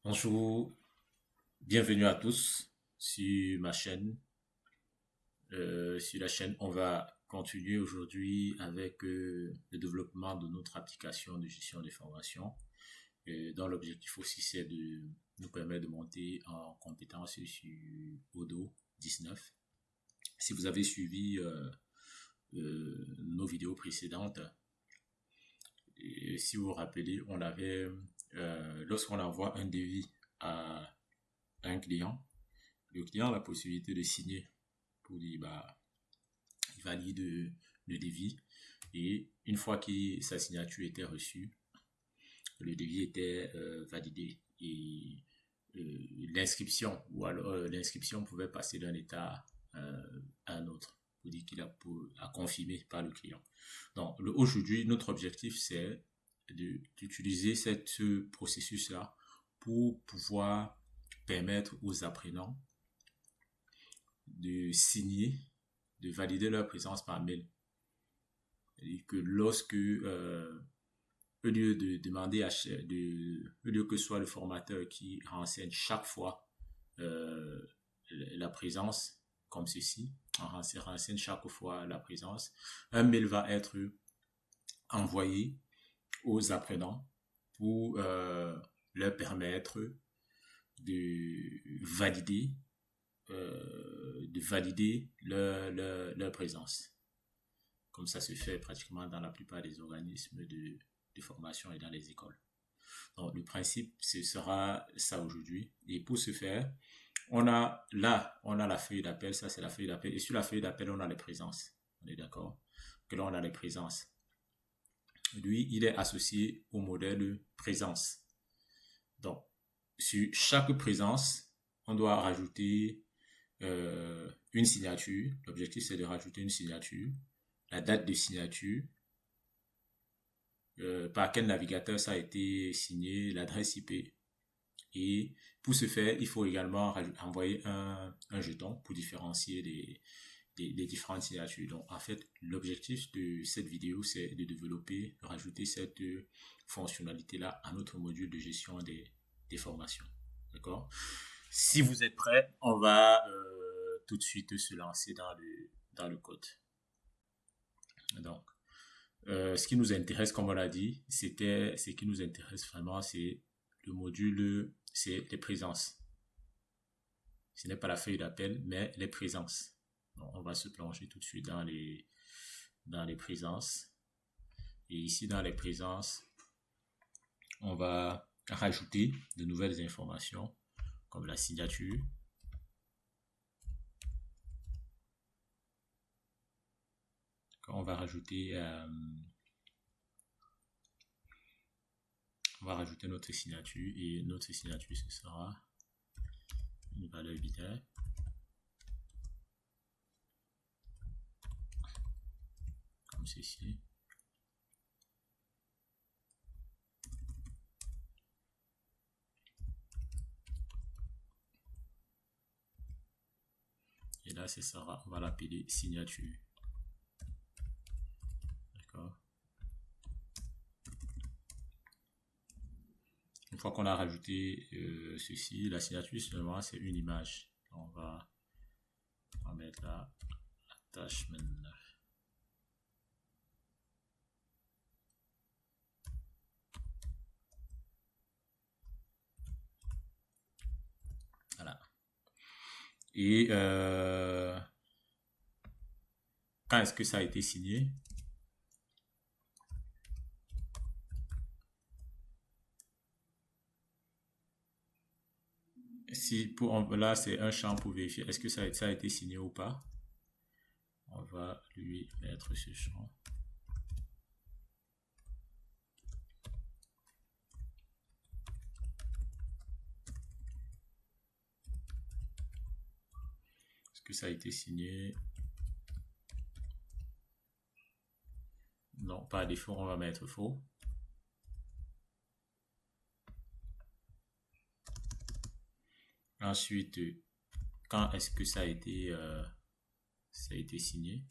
Bonjour, bienvenue à tous sur ma chaîne. Sur la chaîne, on va continuer aujourd'hui avec le développement de notre application de gestion des formations, dont l'objectif aussi c'est de nous permettre de monter en compétence sur Odoo 19. Si vous avez suivi nos vidéos précédentes, et si vous vous rappelez, on avait, lorsqu'on envoie un devis à un client, le client a la possibilité de signer pour dire bah, il valide le devis et une fois que sa signature était reçue, le devis était validé et l'inscription ou alors l'inscription pouvait passer d'un état à un autre pour dire qu'il a confirmé par le client. Donc aujourd'hui notre objectif c'est d'utiliser ce processus là pour pouvoir permettre aux apprenants de signer, de valider leur présence par mail. C'est-à-dire que lorsque, au lieu de demander au lieu que ce soit le formateur qui renseigne chaque fois euh, la présence, comme ceci, on renseigne chaque fois la présence, un mail va être envoyé aux apprenants pour leur permettre de valider leur présence. Comme ça se fait pratiquement dans la plupart des organismes de formation et dans les écoles. Donc le principe, ce sera ça aujourd'hui. Et pour ce faire, on a la feuille d'appel, ça c'est la feuille d'appel. Et sur la feuille d'appel, on a les présences. On est d'accord? Que là, on a les présences. Lui, il est associé au modèle présence. Donc, sur chaque présence, on doit rajouter une signature. L'objectif, c'est de rajouter une signature, la date de signature, par quel navigateur ça a été signé, l'adresse IP. Et pour ce faire, il faut également envoyer un jeton pour différencier les différentes signatures. Donc, en fait, l'objectif de cette vidéo, c'est de développer, de rajouter cette fonctionnalité-là à notre module de gestion des formations. D'accord? Si vous êtes prêts, on va tout de suite se lancer dans le code. Donc, ce qui nous intéresse, comme on l'a dit, ce qui nous intéresse vraiment, c'est le module, c'est les présences. Ce n'est pas la feuille d'appel, mais les présences. Donc, on va se plonger tout de suite dans les présences. Et ici, dans les présences, on va rajouter de nouvelles informations, comme la signature. On va rajouter notre signature et notre signature ce sera une valeur binaire comme ceci. Et là, on va l'appeler signature. D'accord. Une fois qu'on a rajouté ceci, la signature seulement c'est une image. On va mettre là attachment. Voilà. Et quand est-ce que ça a été signé? Là, c'est un champ pour vérifier est-ce que ça a été signé ou pas. On va lui mettre ce champ. Est-ce que ça a été signé? Non, par défaut, on va mettre faux. Ensuite, quand est-ce que ça a été signé?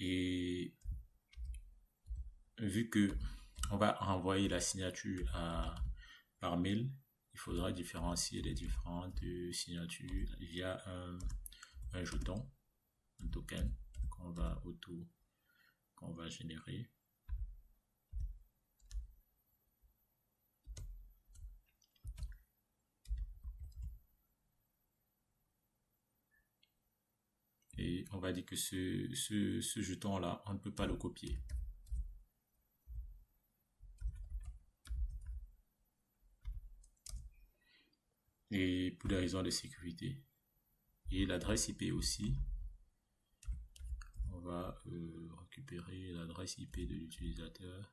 Et vu que on va renvoyer la signature par mail, il faudra différencier les différentes signatures via un jeton, un token qu'on va générer. Et on va dire que ce jeton-là, on ne peut pas le copier. Et pour des raisons de sécurité. Et l'adresse IP aussi. On va récupérer l'adresse IP de l'utilisateur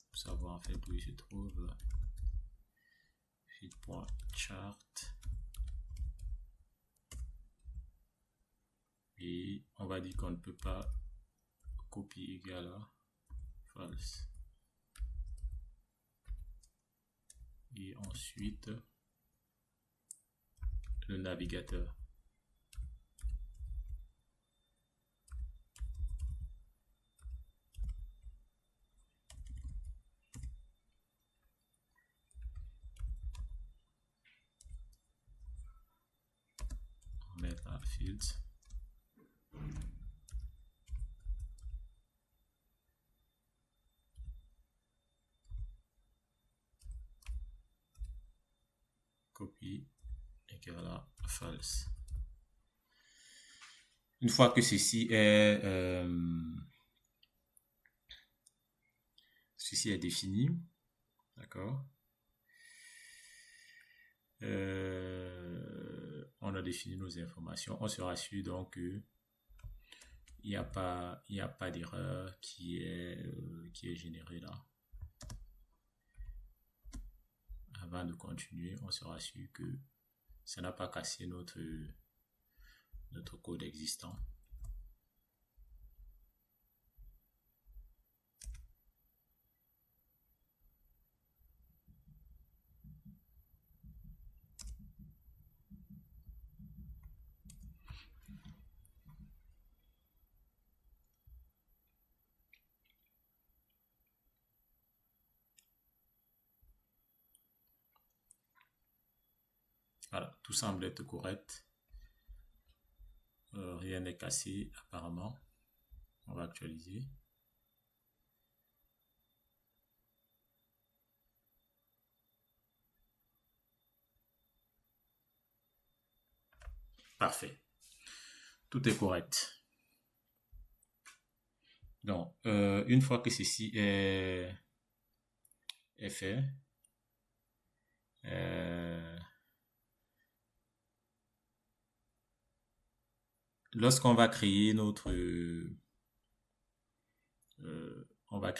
pour savoir en fait où il se trouve. Feed.chart. Et on va dire qu'on ne peut pas copier égal à false. Et ensuite, le navigateur. On met à fields. Copie égale à false. Une fois que ceci est défini, d'accord, on a défini nos informations, on se rassure donc que il n'y a pas d'erreur qui est générée là. Avant de continuer, on se rassure que ça n'a pas cassé notre code existant. Voilà, tout semble être correct. Rien n'est cassé apparemment. On va actualiser. Parfait. Tout est correct. Donc, une fois que ceci est fait, lorsqu'on va créer on va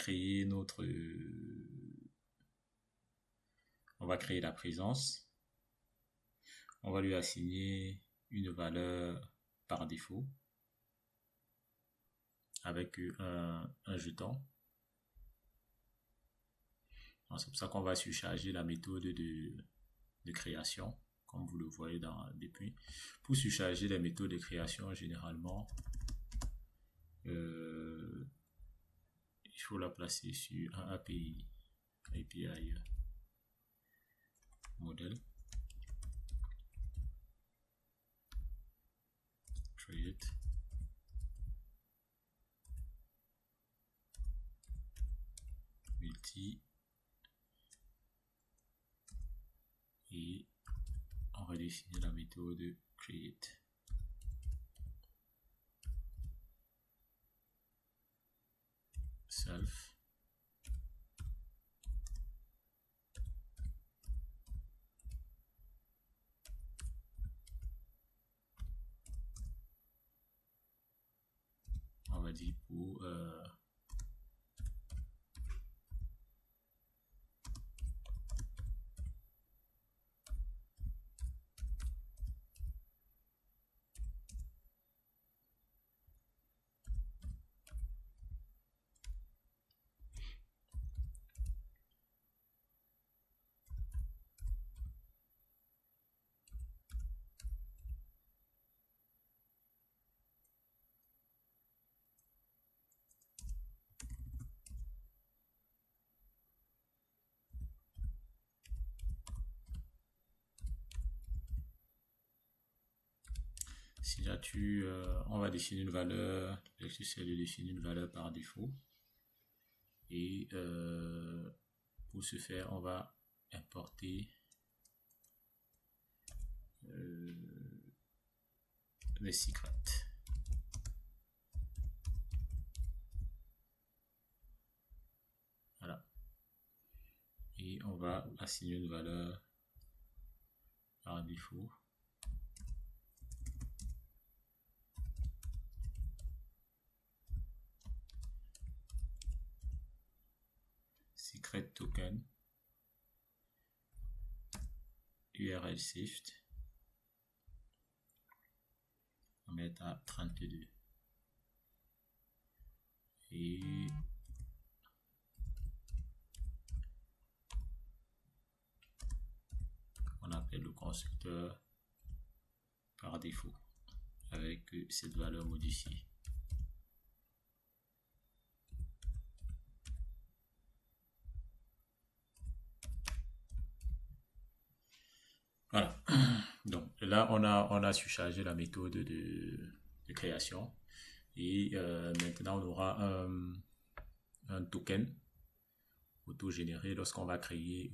créer la présence, on va lui assigner une valeur par défaut avec un jeton. C'est pour ça qu'on va surcharger la méthode de création, comme vous le voyez depuis. Pour surcharger les méthodes de création, généralement, il faut la placer sur un API modèle. Create. Multi. Et on va définir la méthode create. Self. On va dire pour signature, on va définir une valeur. L'objectif, c'est de définir une valeur par défaut. Et pour ce faire, on va importer les secrets. Voilà. Et on va assigner une valeur par défaut. Secret token URL saved. On va mettre à 32. Et on appelle le constructeur par défaut avec cette valeur modifiée. Voilà. Donc là, on a surchargé la méthode de création. Et maintenant, on aura un token auto-généré lorsqu'on va créer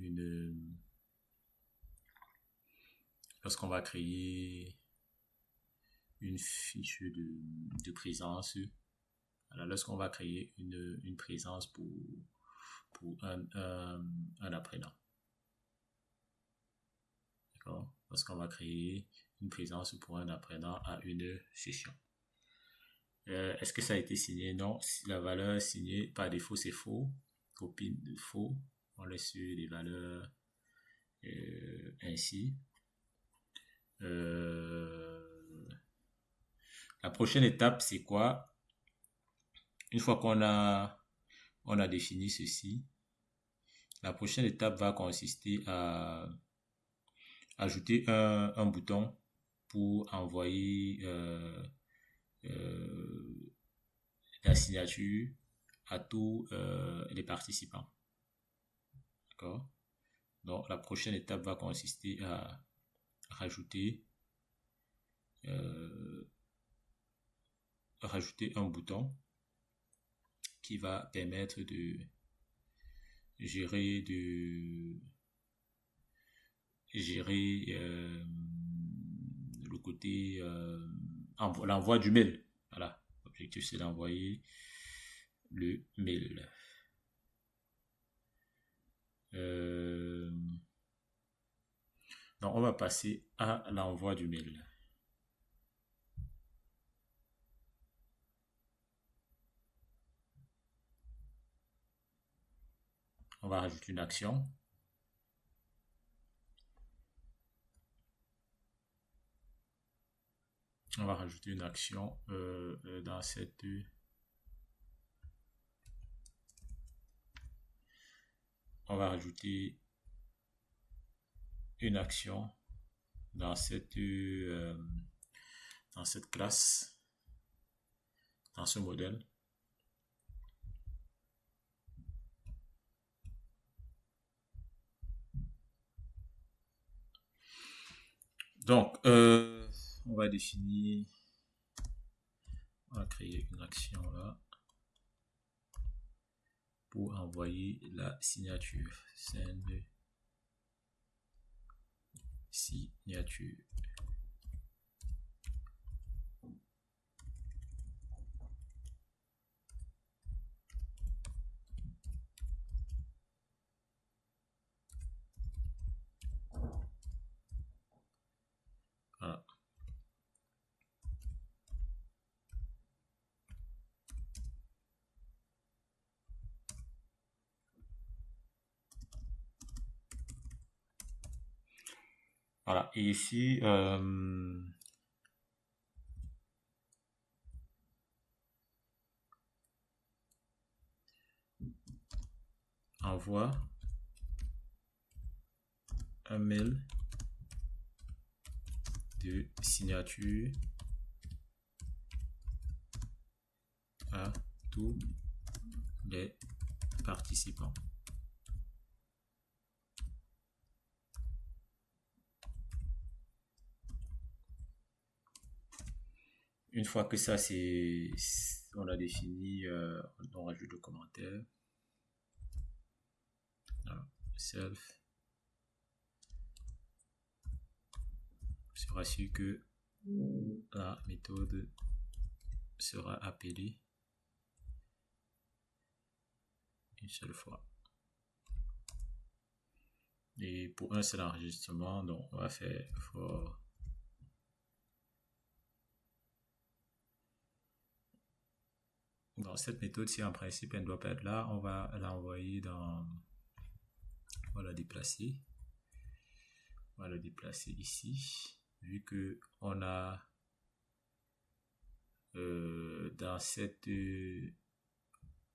une fiche de présence. Alors, lorsqu'on va créer une présence pour un apprenant. D'accord? Lorsqu'on va créer une présence pour un apprenant à une session. Est-ce que ça a été signé? Non. Si la valeur signée par défaut, c'est faux. Copie de faux. On laisse les valeurs ainsi. La prochaine étape, c'est quoi? Une fois qu'on a défini ceci, la prochaine étape va consister à ajouter un bouton pour envoyer la signature à tous les participants. D'accord? Donc, la prochaine étape va consister à rajouter un bouton qui va permettre de gérer le côté l'envoi du mail. Voilà, l'objectif c'est d'envoyer le mail. Donc on va passer à l'envoi du mail. On va rajouter une action. On va rajouter une action dans cette on va rajouter une action dans cette classe, dans ce modèle. Donc, on va définir, on va créer une action là pour envoyer la signature. Send signature. Voilà. Voilà. Et ici, envoie un mail de signature à tous les participants. Une fois que ça, on a défini, on rajoute le commentaire. Voilà. Self sera sûr que la méthode sera appelée une seule fois. Et pour un seul enregistrement, donc on va faire for dans cette méthode-ci, en principe, elle ne doit pas être là. On va l'envoyer dans... On va la déplacer. On va la déplacer ici. Vu que on a dans cette...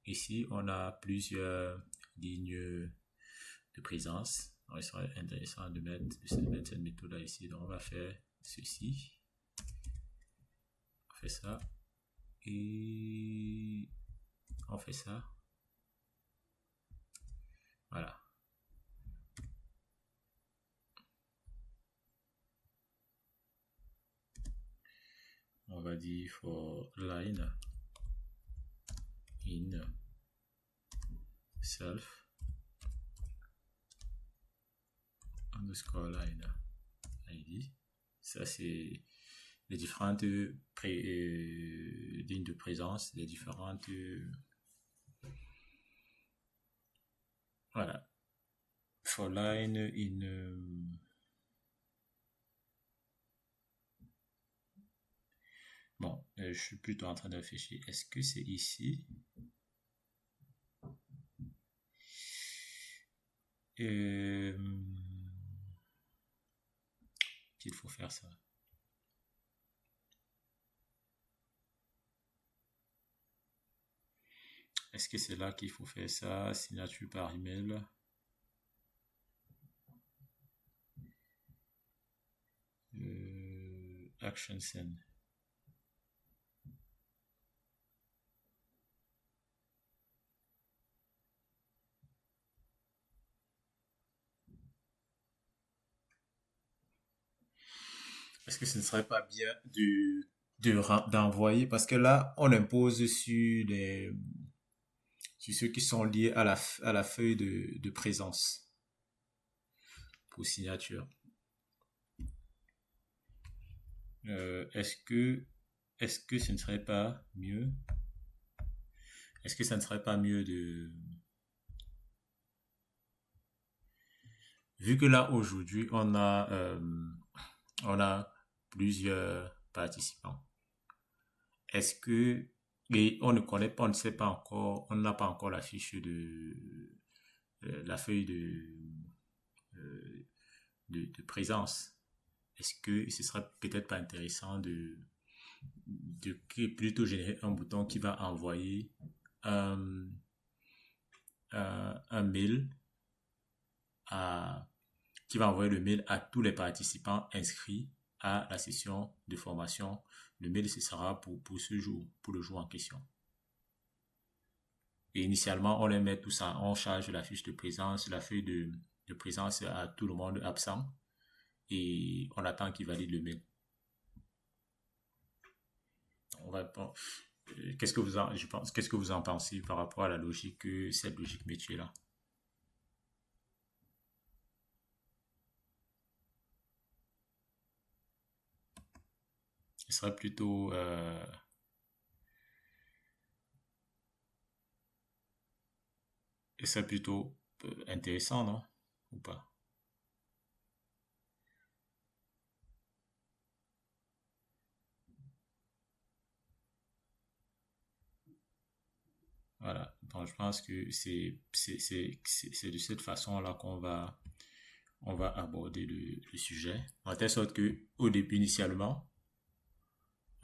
ici, on a plusieurs lignes de présence. Alors, il serait intéressant de mettre cette méthode-là ici. Donc, on va faire ceci. On fait ça. Et on fait ça. Voilà. On va dire for line in self underscore line id. Ça, c'est les différentes lignes de présence, les différentes voilà. For line in bon, je suis plutôt en train de réfléchir. Est-ce que c'est ici qu'il faut faire ça? Est-ce que c'est là qu'il faut faire ça? Signature par email. Action send. Est-ce que ce ne serait pas bien d'envoyer? Parce que là, on impose sur ceux qui sont liés à la feuille de présence pour signature. Est-ce que ce ne serait pas mieux? Est-ce que ça ne serait pas mieux de... Vu que là, aujourd'hui, on a plusieurs participants. Est-ce que... Et on ne connaît pas, on ne sait pas encore, on n'a pas encore la fiche la feuille de présence. Est-ce que ce serait peut-être pas intéressant de plutôt générer un bouton qui va envoyer un mail qui va envoyer le mail à tous les participants inscrits à la session de formation. Le mail, ce sera pour ce jour, pour le jour en question. Et initialement, on les met tout ça, on charge la fiche de présence, la feuille de présence à tout le monde absent et on attend qu'il valide le mail. Qu'est-ce que vous en pensez par rapport à la logique, cette logique métier là? Ce serait plutôt intéressant, non? Ou pas? Voilà. Donc, je pense que c'est de cette façon-là on va aborder le sujet. En telle sorte que, au début, initialement,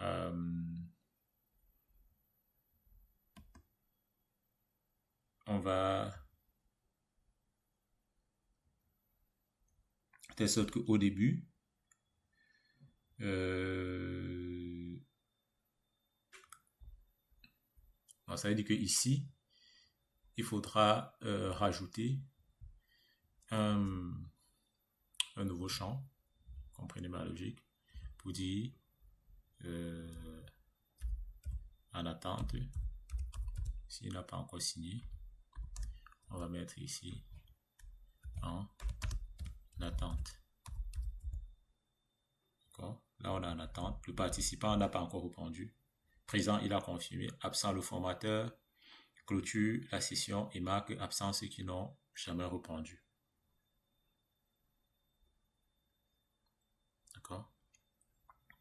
euh, on va, de telle sorte qu'au début, ça veut dire que ici, il faudra rajouter un, un nouveau champ, comprenez ma logique, pour dire en attente. S'il n'a pas encore signé, on va mettre ici en attente. D'accord? Là, on est en attente. Le participant n'a pas encore répondu. Présent, il a confirmé. Absent, le formateur clôture la session et marque absent ceux qui n'ont jamais répondu. D'accord?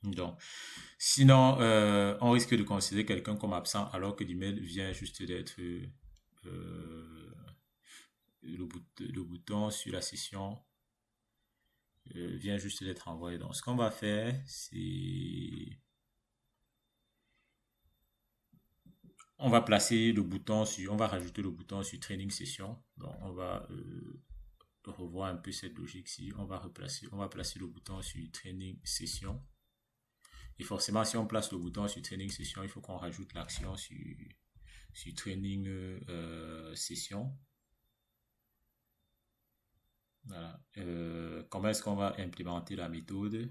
Donc, sinon, on risque de considérer quelqu'un comme absent alors que l'email vient juste d'être le bouton sur la session vient juste d'être envoyé. Donc, ce qu'on va faire, c'est on va placer le bouton sur, on va rajouter le bouton sur training session. Donc, on va revoir un peu cette logique-ci. On va placer le bouton sur training session. Et forcément, si on place le bouton sur training session, il faut qu'on rajoute l'action sur training session. Voilà. Comment est-ce qu'on va implémenter la méthode?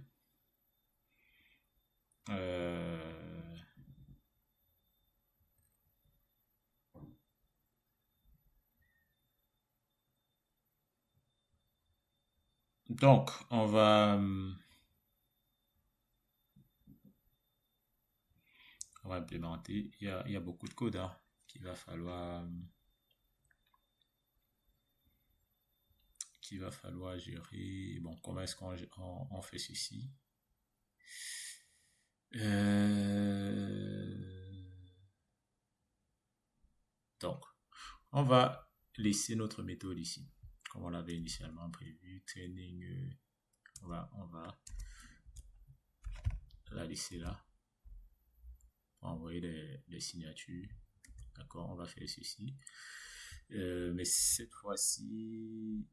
Donc, on va implémenter. Il y a beaucoup de code hein, qu'il va falloir gérer. Bon, comment est-ce qu'on fait ceci? Donc, on va laisser notre méthode ici, comme on l'avait initialement prévu. Training, on va la laisser là. Pour envoyer les signatures. D'accord, on va faire ceci. Mais cette fois-ci,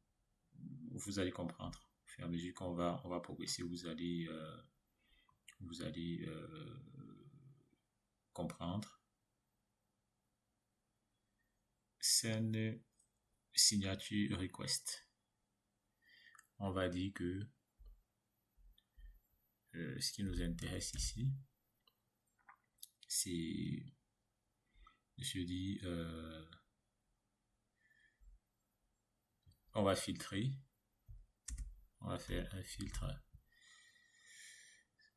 vous allez comprendre. Au fur et à mesure qu'on va progresser, vous allez comprendre. Send signature request. On va dire que ce qui nous intéresse ici, c'est je dis on va filtrer, on va faire un filtre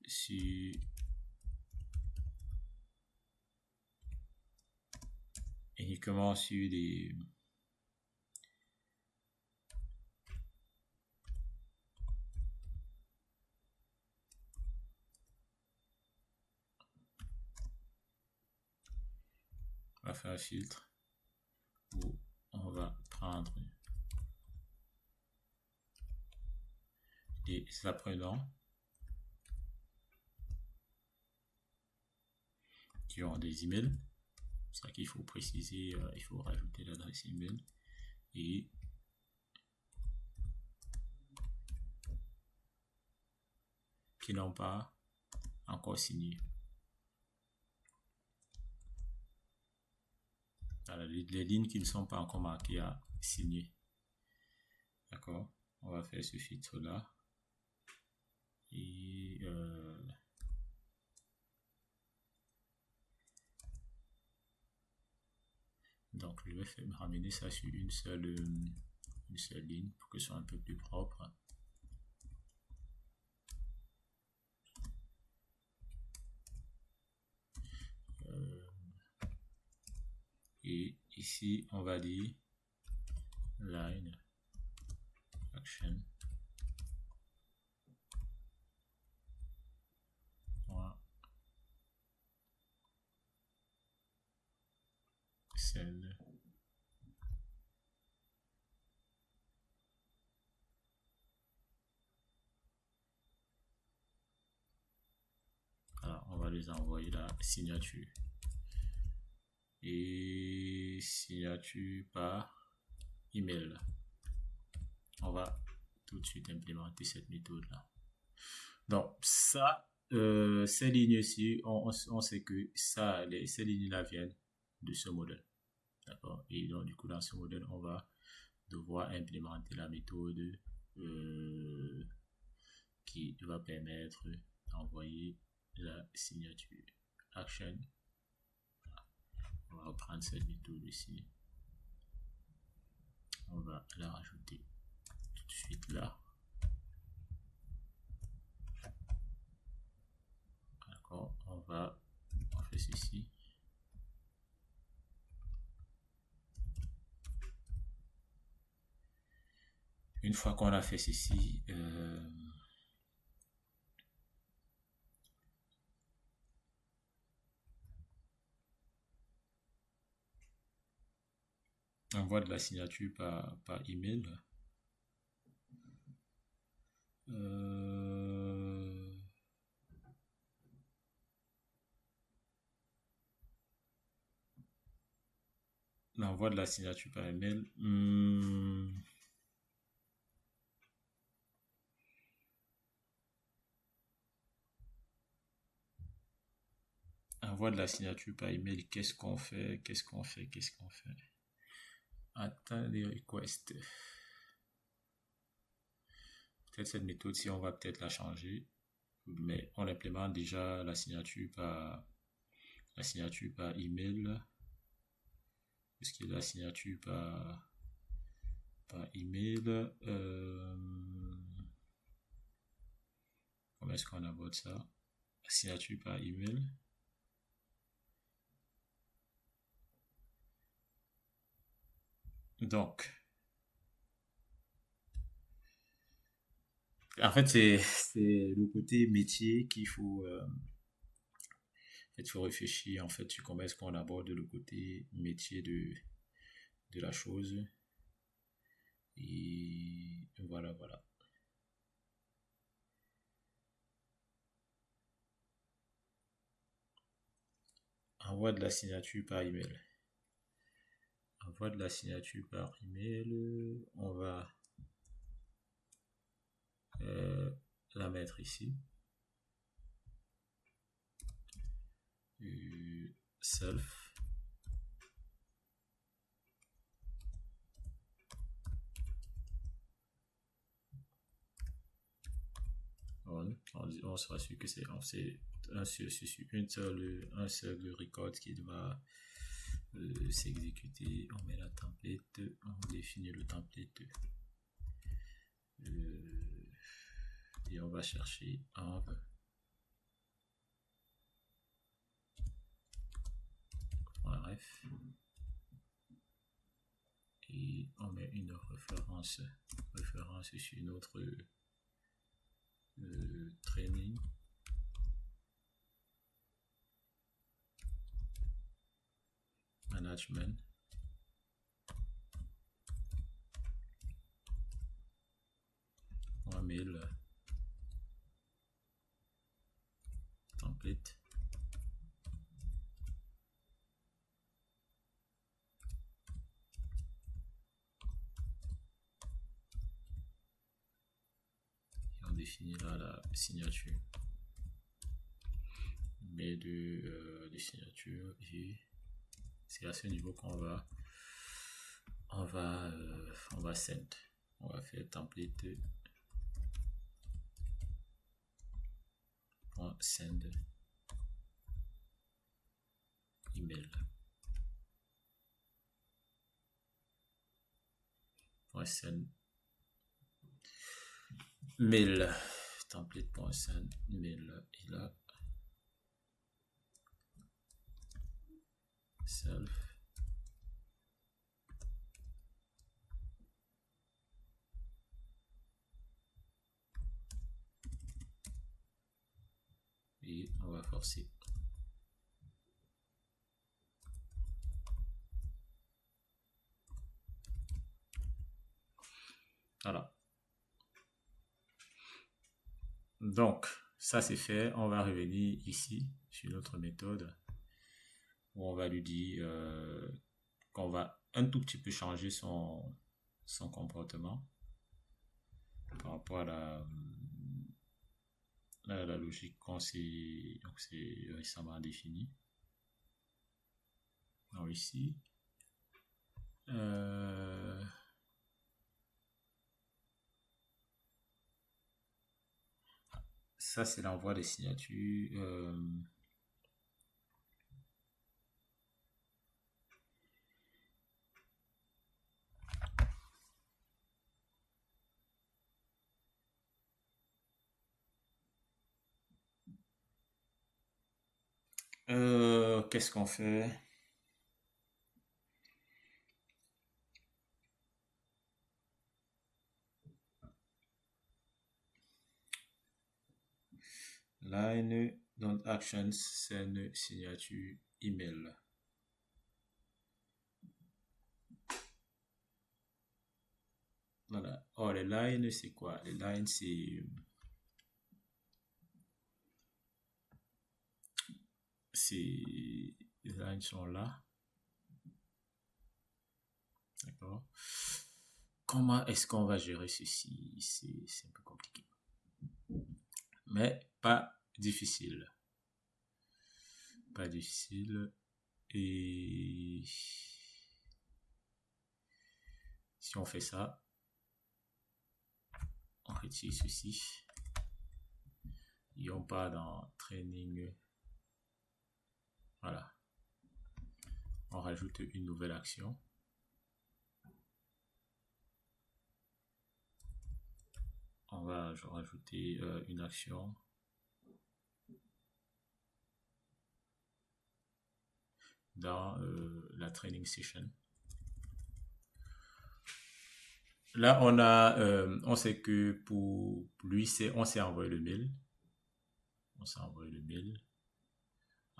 sur uniquement sur des on va faire un filtre où on va prendre des apprenants qui ont des emails. C'est ça qu'il faut préciser, il faut rajouter l'adresse email et qui n'ont pas encore signé. Voilà, les lignes qui ne sont pas encore marquées à signer. D'accord? On va faire ce filtre là. Et donc je vais ramener ça sur une seule ligne pour que ce soit un peu plus propre. Et ici on va dire line action send alors on va les envoyer la signature et signature par email. On va tout de suite implémenter cette méthode là. Donc ça ces lignes-ci, on sait que ça, ces lignes-là viennent de ce modèle. D'accord? Et donc, du coup, dans ce modèle, on va devoir implémenter la méthode qui va permettre d'envoyer la signature. Action On va reprendre cette méthode ici. On va la rajouter tout de suite là. D'accord, on fait ceci. Une fois qu'on a fait ceci, on envoie de la signature par email. L'envoi de la signature par email. Envoi de la signature par email. Qu'est-ce qu'on fait? Attends les requests. Peut-être cette méthode-ci, on va peut-être la changer. Mais on implémente déjà la signature par email. Est-ce qu'il y a la signature par email? Comment est-ce qu'on aborde ça? La signature par email. Donc, en fait, c'est le côté métier qu'il faut, il faut réfléchir en fait sur comment est-ce qu'on aborde le côté métier de la chose. Et voilà. Envoi de la signature par email. Envoi de la signature par email. On va la mettre ici. Self. On sera sûr que c'est un seul record qui doit s'exécuter. On met la template, on définit le template et on va chercher env .ref et on met une référence sur notre training. Management. Mail template. Et on définit là la signature. Mais de signature et c'est à ce niveau qu'on va send. On va faire template .send email .send mail template.send mail et là self et on va forcer. Voilà. Donc, ça c'est fait. On va revenir ici sur notre méthode où on va lui dire qu'on va un tout petit peu changer son comportement par rapport à la logique qu'on s'est récemment définie. Alors ici, ça c'est l'envoi des signatures. Qu'est-ce qu'on fait? Line, don't actions, send signature, email. Voilà. Oh, les lines, c'est quoi? Les lines, les lines sont là. D'accord. Comment est-ce qu'on va gérer ceci? C'est un peu compliqué. Mais pas difficile. Pas difficile. Et si on fait ça, on retire ceci. Et on part dans training. Voilà. On rajoute une nouvelle action. On va rajouter une action. Dans la training session. Là, on sait que pour lui, on s'est envoyé le mail. On s'est envoyé le mail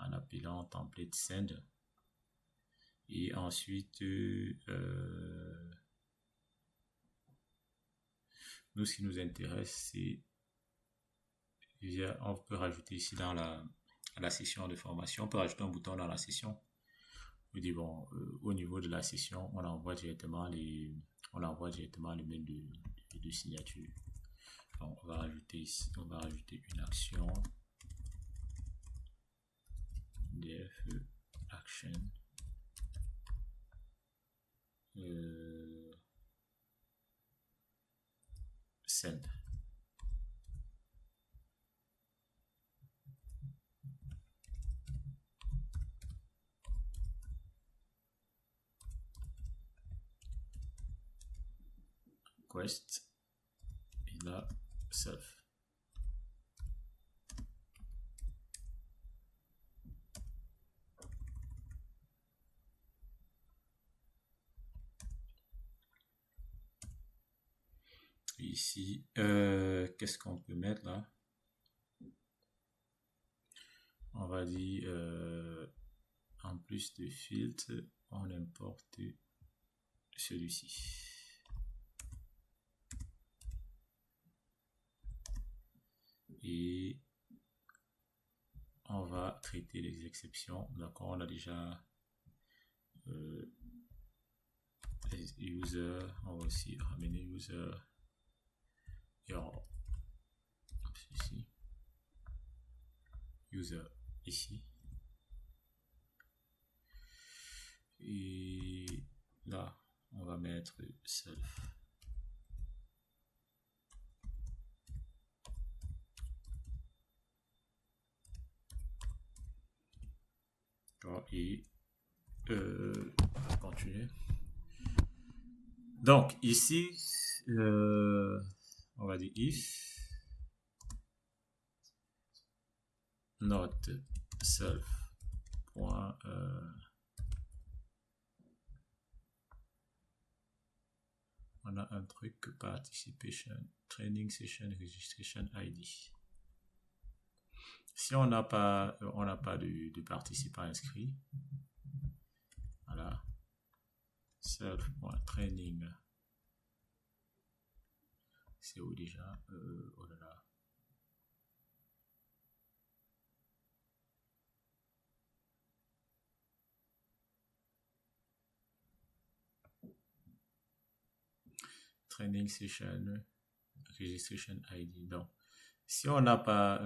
en appelant template send. Et ensuite, nous, ce qui nous intéresse, c'est on peut rajouter ici dans la session de formation, on peut rajouter un bouton dans la session. On dit bon, au niveau de la session, on envoie directement le mail de signature. Donc, on va rajouter ici, on va rajouter une action def action send. Request et là self. Ici, qu'est-ce qu'on peut mettre là? On va dire en plus de filtre, on importe celui-ci. Et on va traiter les exceptions. D'accord, on a déjà les users, on va aussi ramener user et ici user ici et là on va mettre self. Et continuer. Donc ici on va dire if not self point on a un truc participation training session registration ID. Si on n'a pas de participants inscrits, voilà, self.training, c'est où déjà? Oh là là. Training session, registration ID. Donc, si on n'a pas,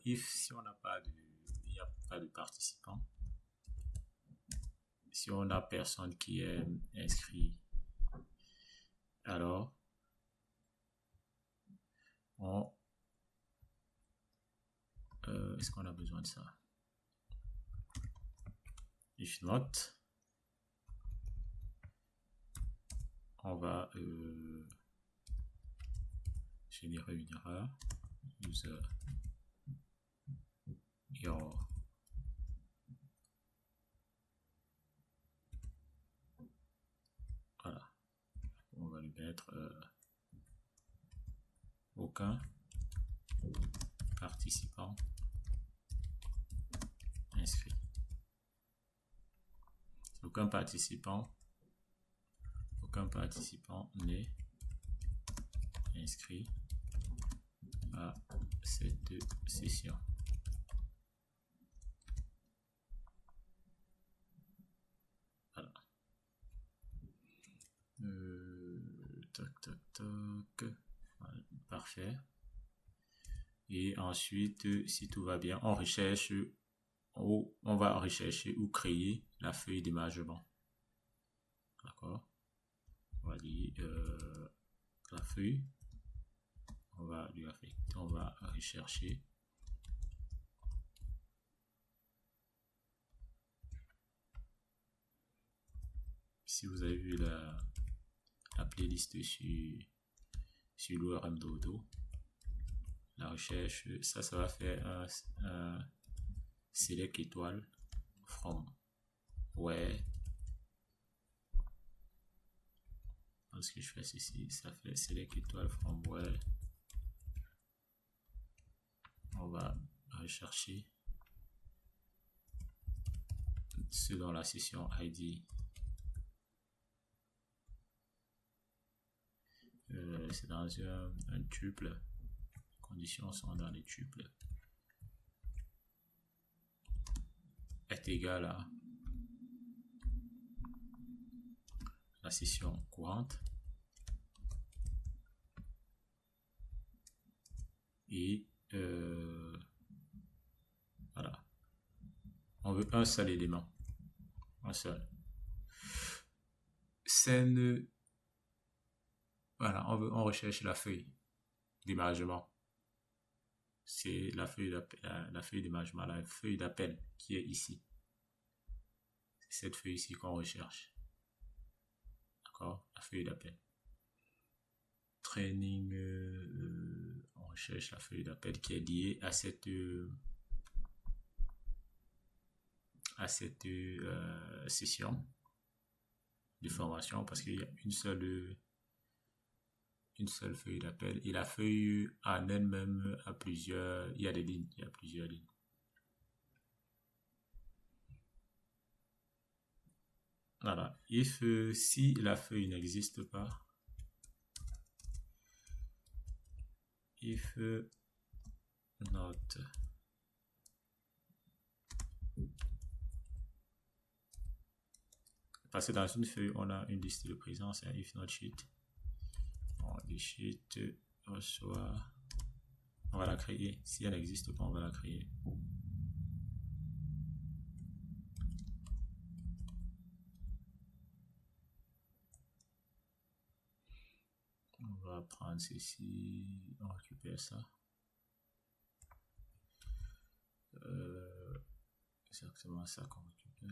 si on n'a pas il n'y a pas de participants, si on n'a personne qui est inscrit, alors est-ce qu'on a besoin de ça? If not, on va générer une erreur. User your mettre aucun participant inscrit. Aucun participant n'est inscrit à cette session. Voilà. Voilà, parfait. Et ensuite, si tout va bien, on recherche ou on va rechercher ou créer la feuille d'émargement. D'accord? On va dire la feuille. On va lui affecter, on va rechercher. Si vous avez vu la playlist sur l'ORM Dodo, la recherche, ça va faire un select étoile from where. Ce que je fais ici, ça fait select étoile from where. On va rechercher ce dans la session ID. C'est dans un tuple. Les conditions sont dans les tuples. Est égal à la session courante. Et voilà. On veut un seul élément. Un seul. Scène. Voilà, on recherche la feuille d'émargement. C'est la feuille d'émargement, la feuille d'appel qui est ici. C'est cette feuille ici qu'on recherche. D'accord? La feuille d'appel. Training, on recherche la feuille d'appel qui est liée à cette session de formation, parce qu'il y a une seule feuille d'appel, et la feuille en elle-même a plusieurs, il y a plusieurs lignes. Voilà. If si la feuille n'existe pas, if not parce que dans une feuille on a une liste de présence, hein, if not sheet. Bon, les sheets reçoit, on va la créer. Si elle n'existe pas, on va la créer. On va prendre ceci, on récupère ça. Exactement ça qu'on récupère.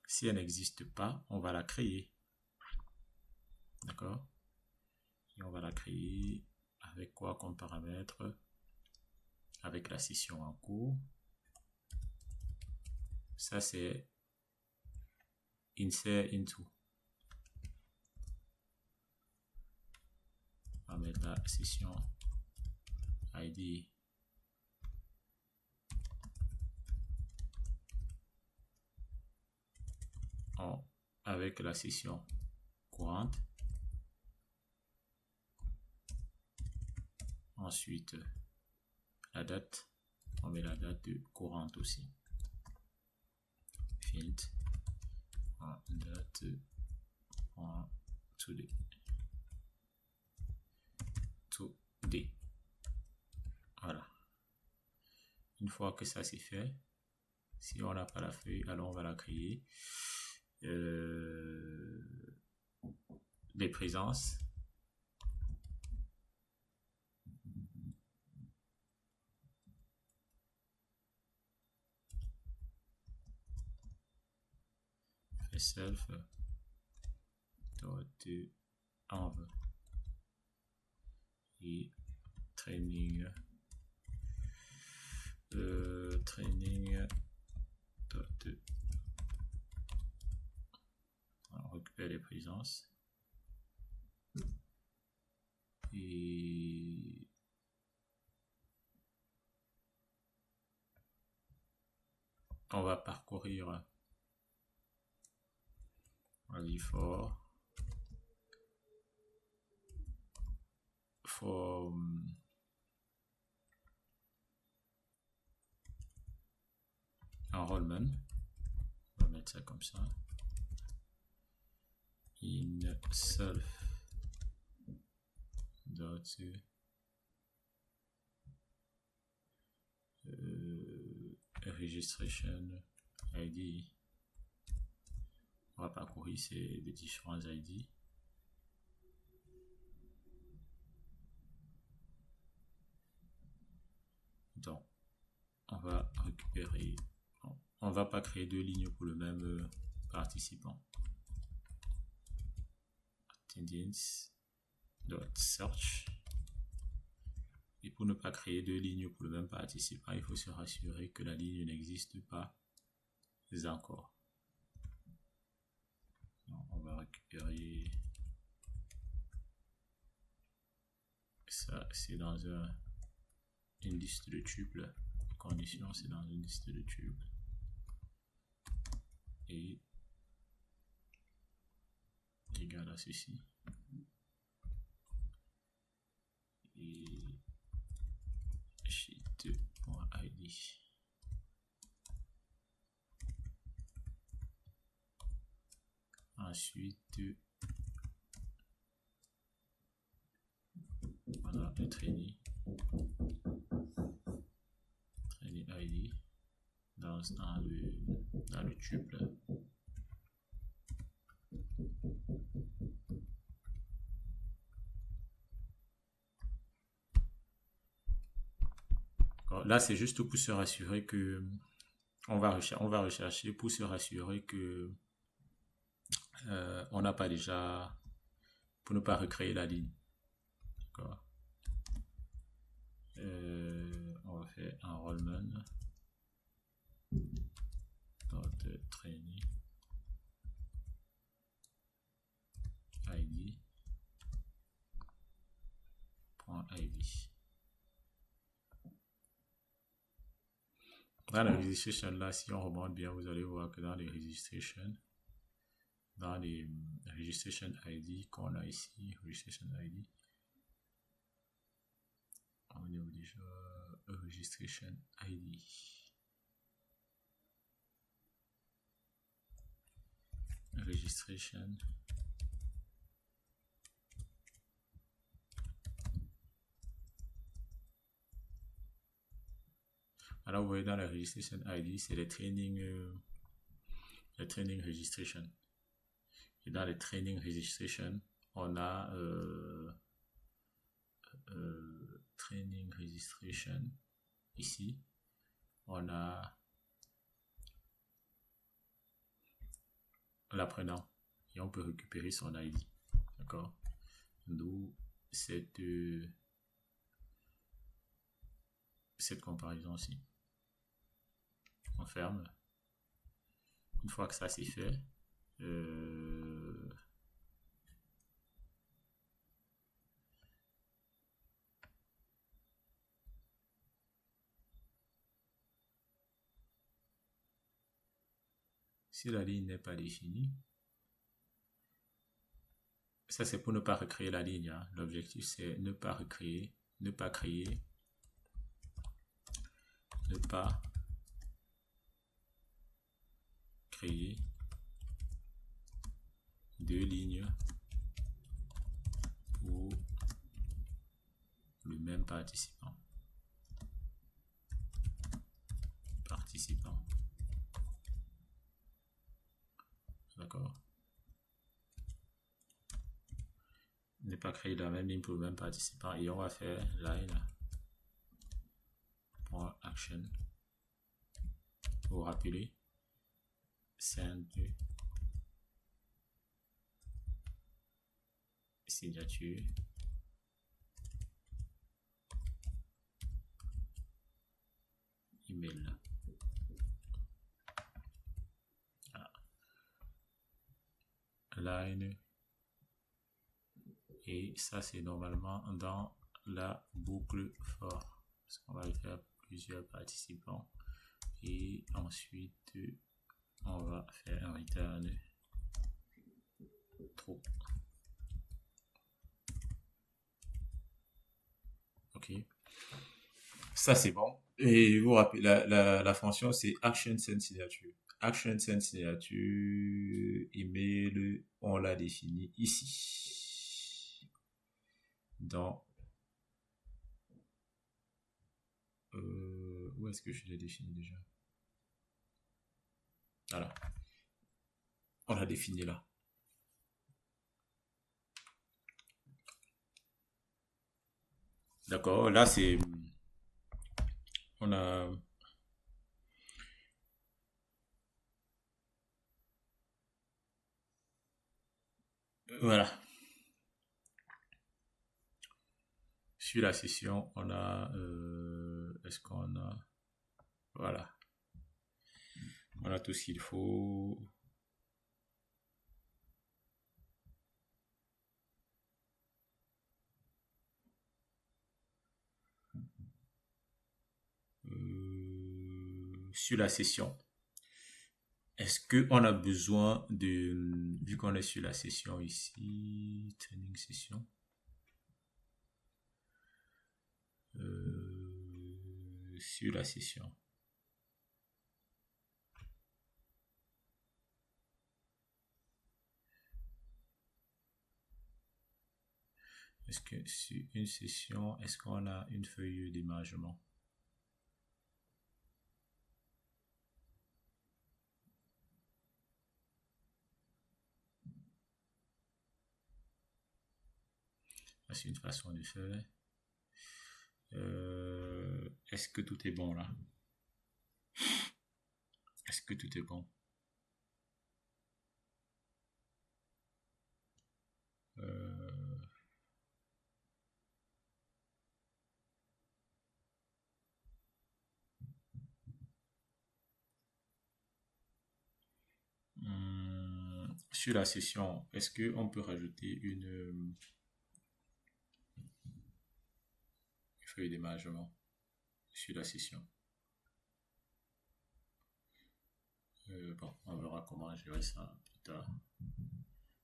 Si elle n'existe pas, on va la créer. D'accord? Et on va la créer avec quoi comme paramètre? Avec la session en cours. Ça, c'est insert into. On va mettre la session ID avec la session courante. Ensuite, la date, on met la date de courante aussi. Find date today. Voilà. Une fois que ça c'est fait, si on n'a pas la feuille, alors on va la créer. Les présences. Self env et training présence. Et on va parcourir for enrollment. On va mettre ça comme ça. In self dot registration ID. On va parcourir ces différents ID. Donc, on va récupérer. On va pas créer deux lignes pour le même participant. Attendance.search. Et pour ne pas créer deux lignes pour le même participant, il faut se rassurer que la ligne n'existe pas encore. Donc, on va récupérer ça, c'est dans une liste de tuples. Condition, c'est dans une liste de tuples. Et égal à ceci. Et sheet.id. Ensuite, voilà le training ID dans le tuple. Là, c'est juste pour se rassurer que on va rechercher pour se rassurer que on n'a pas déjà, pour ne pas recréer la ligne. D'accord. On va faire enrollment training ID .id. Dans la registration là, si on remonte bien, vous allez voir que dans les registration ID qu'on a ici, registration ID, on a déjà registration ID. Registration alors vous voyez dans la registration ID c'est les training registration, et dans les training registration on a training registration ici on a l'apprenant et on peut récupérer son ID, d'accord, d'où cette comparaison-ci. On ferme. Une fois que ça c'est fait, si la ligne n'est pas définie, ça c'est pour ne pas recréer la ligne, hein. L'objectif c'est ne pas créer deux lignes pour le même participant. D'accord. Ne pas créer la même ligne pour le même participant et on va faire line.action pour rappeler send signature email. Line Et ça, c'est normalement dans la boucle for. Parce qu'on va le faire plusieurs participants. Et ensuite, on va faire un return true. OK. Ça, c'est bon. Et vous rappelez, la fonction, c'est action send signature. Action send signature, email, on l'a défini ici. Dans, où est-ce que je l'ai défini déjà? Voilà. On l'a défini là. D'accord, là c'est, on a, voilà. Sur la session, on a, est-ce qu'on a, voilà. On a tout ce qu'il faut. Sur la session. Est-ce qu'on a besoin de, vu qu'on est sur la session ici, training session, sur la session. Est-ce que sur une session, est-ce qu'on a une feuille d'émargement? C'est une façon de faire. Est-ce que tout est bon là? Est-ce que tout est bon? Sur la session, est-ce qu'on peut rajouter une feuille d'émargement sur la session? Bon, on verra comment gérer ça plus tard.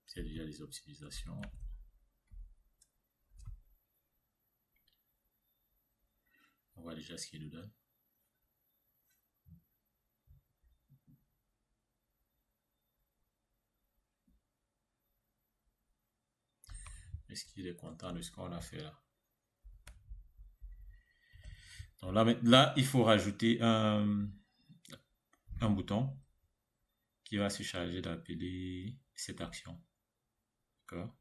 C'est déjà des optimisations. On voit déjà ce qu'il nous donne. Est-ce qu'il est content de ce qu'on a fait là? Donc là, il faut rajouter un bouton qui va se charger d'appeler cette action. D'accord?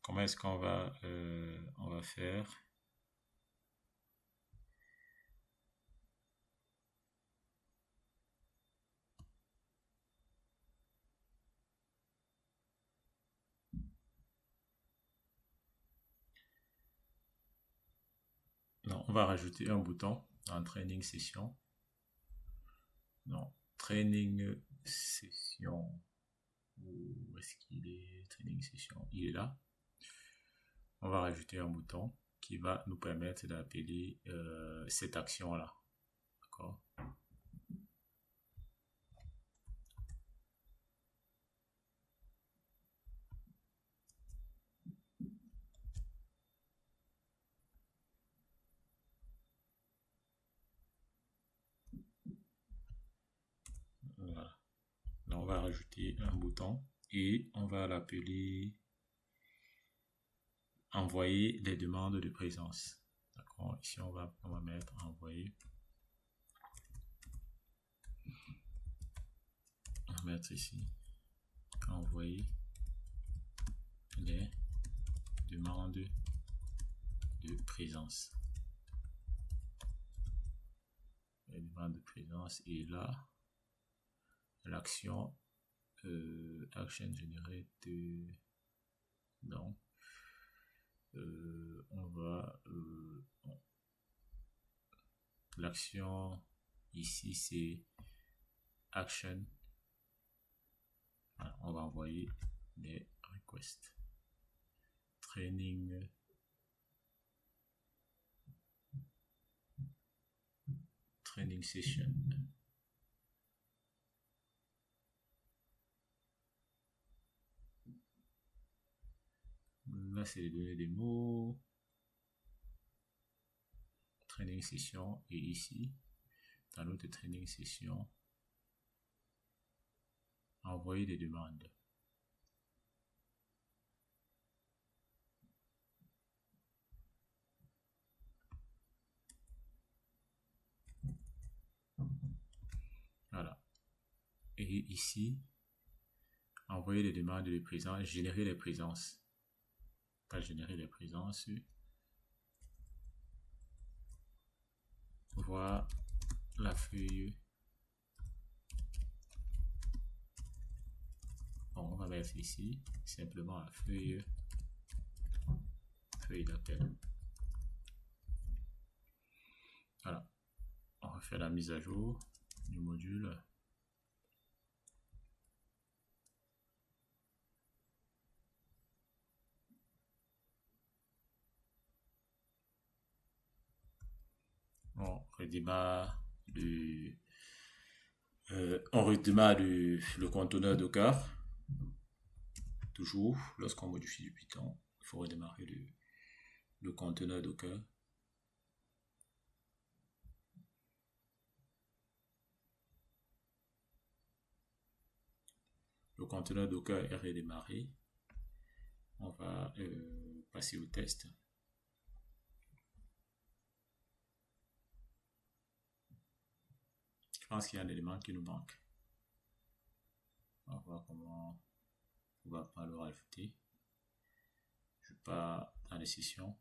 Comment est-ce qu'on va, on va faire? Non, on va rajouter un bouton en training session. Non, training session. Où est-ce qu'il est? Training session. Il est là. On va rajouter un bouton qui va nous permettre d'appeler cette action-là. D'accord? Voilà. Là, on va rajouter un bouton et on va l'appeler envoyer les demandes de présence. D'accord? Ici, on va mettre envoyer. On va mettre ici envoyer les demandes de présence. Les demandes de présence et là, l'action action generate donc on va l'action ici c'est action Voilà, on va envoyer les requests. Training session. Là, c'est les données des mots. Training session. Et ici, dans l'autre training session, envoyer des demandes. Voilà. Et ici, envoyer les demandes de présence, générer les présences. Pas générer les présences. Voir la feuille. Bon, on va mettre ici simplement la feuille d'appel. Voilà. On va faire la mise à jour du module. On redémarre le conteneur Docker. Toujours, lorsqu'on modifie du Python, il faut redémarrer le conteneur Docker. Le conteneur Docker est redémarré. On va passer au test. Je pense qu'il y a un élément qui nous manque. On va voir comment on va pas le rajouter. Je pars dans les sessions.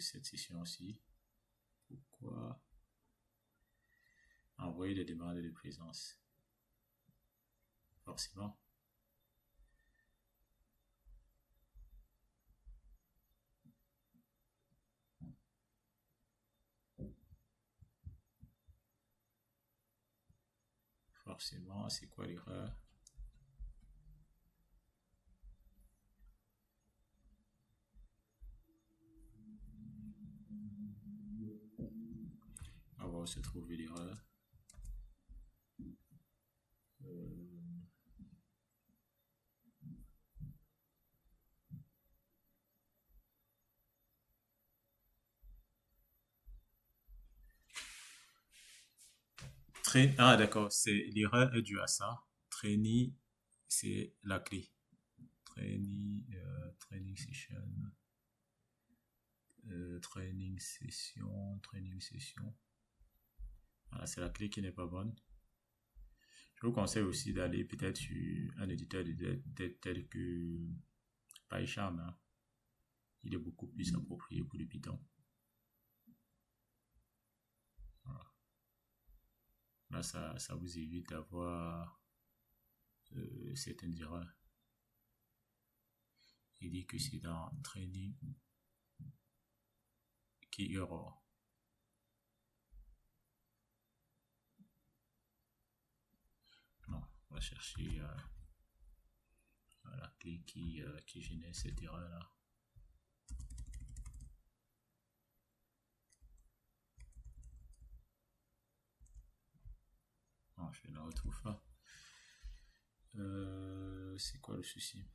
Cette session aussi. Pourquoi envoyer des demandes de présence? Forcément. Forcément, c'est quoi l'erreur? On va se trouver l'erreur. Ah d'accord, c'est l'erreur est due à ça. Training, c'est la clé. Training session. Training session. Voilà, c'est la clé qui n'est pas bonne. Je vous conseille aussi d'aller peut-être sur un éditeur tel que PyCharm. Hein. Il est beaucoup plus approprié pour le Python. Voilà. Là, ça vous évite d'avoir certaines erreurs. Il dit que c'est dans Training qui erreur. Non, on va chercher la clé qui génère cette erreur-là. Non, je ne la retrouve pas. C'est quoi le souci?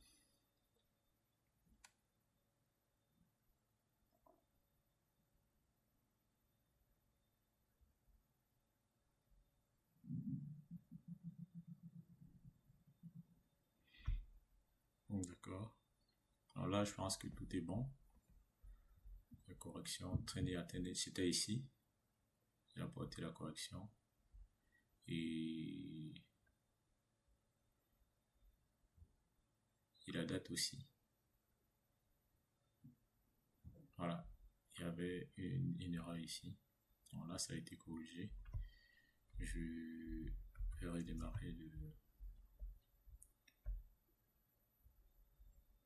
Bon, d'accord. Alors là, je pense que tout est bon. La correction, traîner, atteindre, c'était ici. J'ai apporté la correction. Et la date aussi. Voilà. Il y avait une erreur ici. Donc là, ça a été corrigé. Je vais redémarrer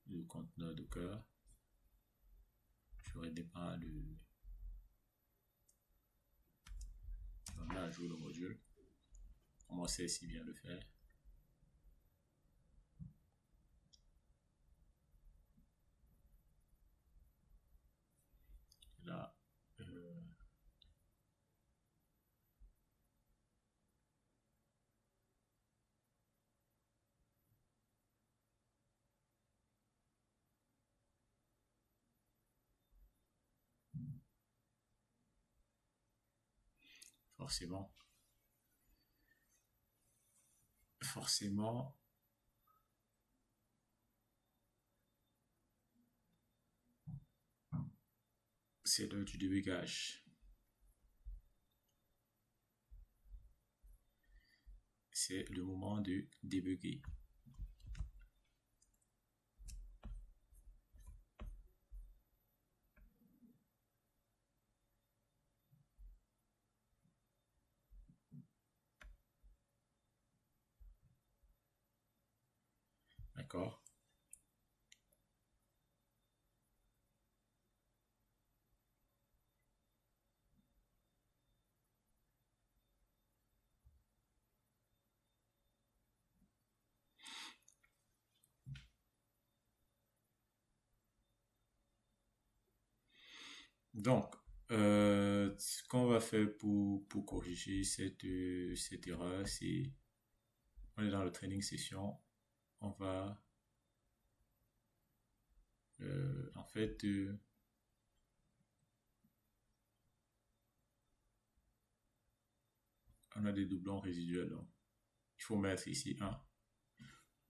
le conteneur Docker. Je redémarre on met à jour le module. On comment c'est si bien le faire. Là, forcément, forcément, c'est l'heure du débugage. C'est le moment de débugger. D'accord? Donc, ce qu'on va faire pour corriger cette erreur, c'est, on est dans le training session, on va, en fait, on a des doublons résiduels. Donc, il faut mettre ici un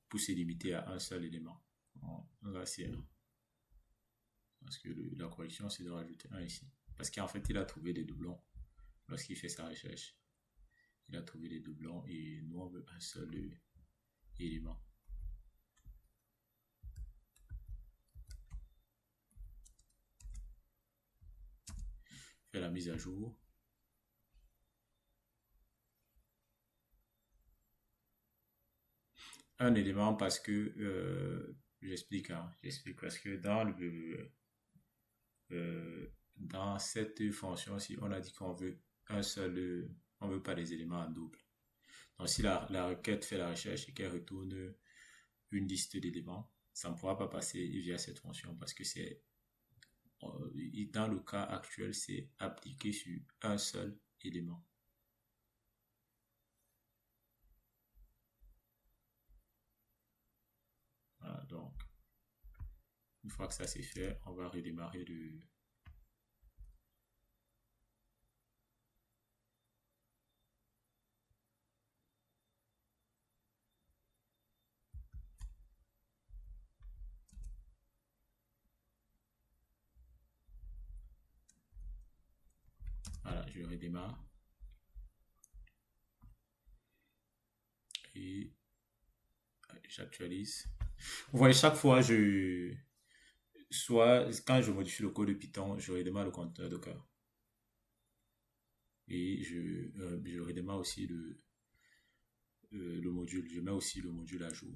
pour se limiter à un seul élément. On va essayer un. Parce que la correction, c'est de rajouter un ici. Parce qu'en fait, il a trouvé des doublons lorsqu'il fait sa recherche. Il a trouvé des doublons et nous, on veut un seul élément. Faire la mise à jour. Un élément parce que, j'explique parce que dans cette fonction-ci, on a dit qu'on veut un seul, on veut pas les éléments en double. Donc, si la requête fait la recherche et qu'elle retourne une liste d'éléments, ça ne pourra pas passer via cette fonction parce que c'est, dans le cas actuel, c'est appliqué sur un seul élément. Voilà, donc, une fois que ça c'est fait, on va redémarrer le... Voilà, je redémarre. Et j'actualise. Vous voyez, chaque fois, soit quand je modifie le code de Python, je redémarre le compteur Docker. Et je redémarre aussi le module. Je mets aussi le module à jour.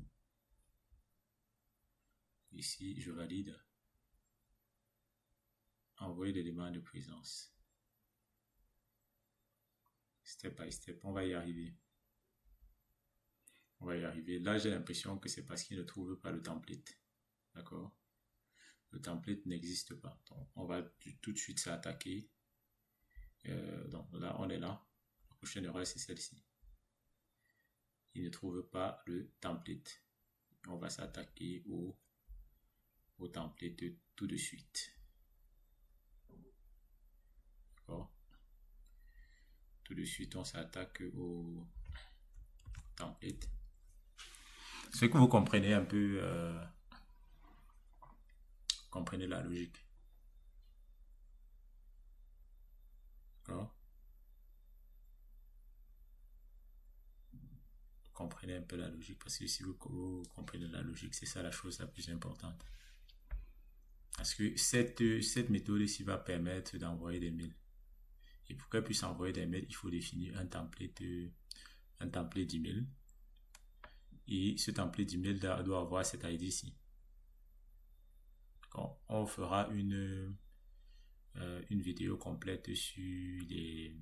Ici, je valide. Envoyer l'élément de présence. Step by step, on va y arriver. On va y arriver. Là, j'ai l'impression que c'est parce qu'il ne trouve pas le template. D'accord? Le template n'existe pas. Donc, on va tout de suite s'attaquer. Donc là, on est là. La prochaine erreur, c'est celle-ci. Il ne trouve pas le template. On va s'attaquer au template tout de suite. D'accord? Tout de suite, on s'attaque au template. Ce que vous comprenez un peu, comprenez la logique. D'accord? Comprenez un peu la logique parce que si vous comprenez la logique, c'est ça la chose la plus importante. Parce que cette méthode ici va permettre d'envoyer des mails. Et pour qu'elle puisse envoyer des mails, il faut définir un template d'email. Et ce template d'email doit avoir cet ID ici. On fera une vidéo complète sur les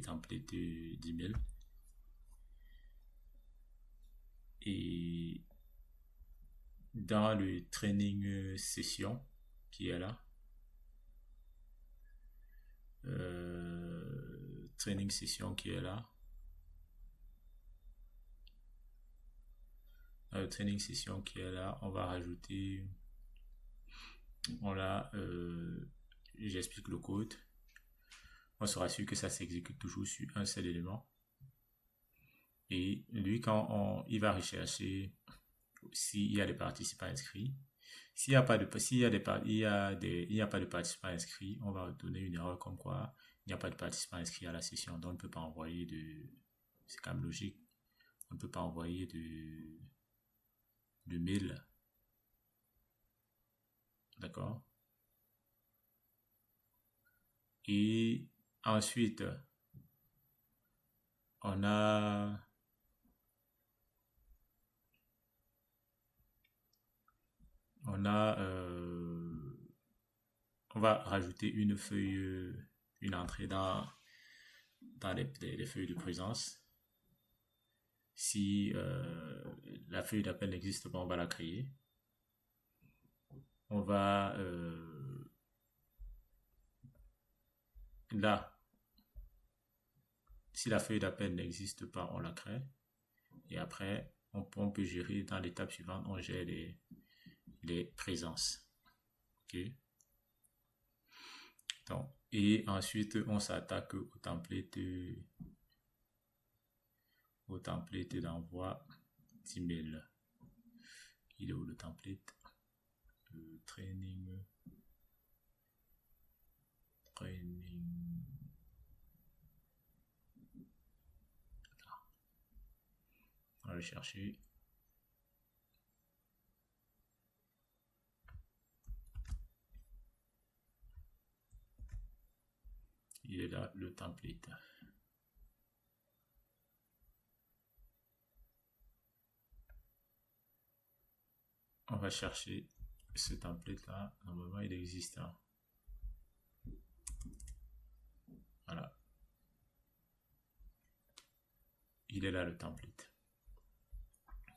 templates d'email. Et dans le training session qui est là, training session qui est là, dans le training session qui est là, on va rajouter, j'explique le code. On sera sûr que ça s'exécute toujours sur un seul élément. Et lui, il va rechercher s'il y a des participants inscrits. S'il n'y a pas de participants inscrits, on va donner une erreur comme quoi il n'y a pas de participants inscrits à la session. Donc, on ne peut pas envoyer c'est quand même logique. On ne peut pas envoyer de mail. D'accord? Et ensuite, on a on va rajouter une feuille, une entrée dans les feuilles de présence. Si la feuille d'appel n'existe pas, on va la créer. On va là, si la feuille d'appel n'existe pas, on la crée. Et après, on peut gérer dans l'étape suivante, on gère les présences. Ok. Donc, et ensuite, on s'attaque au template d'envoi d'email. Il est où le template? Training. On va le chercher. Il est là, le template. On va chercher ce template là. Normalement, il existe. Voilà. Il est là, le template.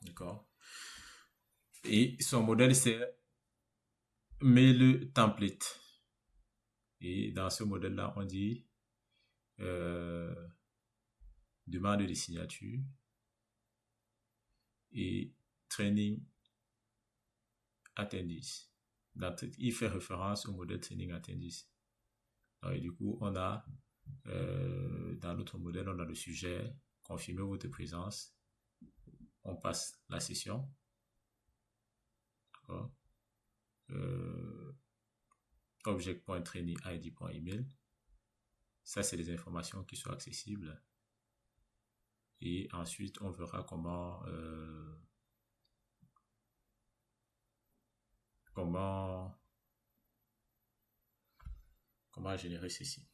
D'accord. Et son modèle, c'est mail template. Et dans ce modèle-là, on dit demande de signature et training attendees. Il fait référence au modèle training attendees. Et du coup, on a dans notre modèle, on a le sujet, confirmer votre présence. On passe la session. D'accord. Object.trainingid.email. Ça, c'est les informations qui sont accessibles. Et ensuite, on verra comment générer ceci.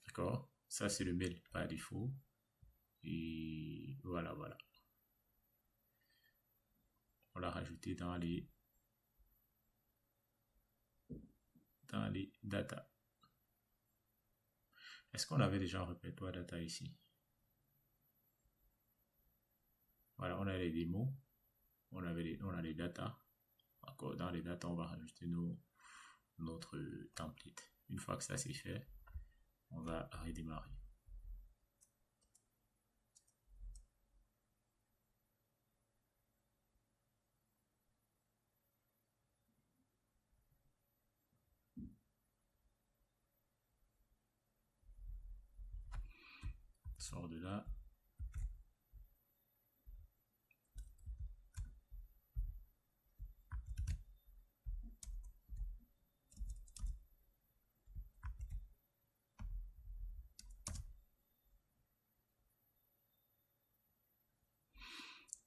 D'accord? Ça, c'est le mail par défaut. Et voilà. On l'a rajouté dans les data. Est-ce qu'on avait déjà un répertoire data ici? Voilà, on a les démos. On a les data. Encore dans les data, on va rajouter notre template. Une fois que ça c'est fait, on va redémarrer. Sort de là.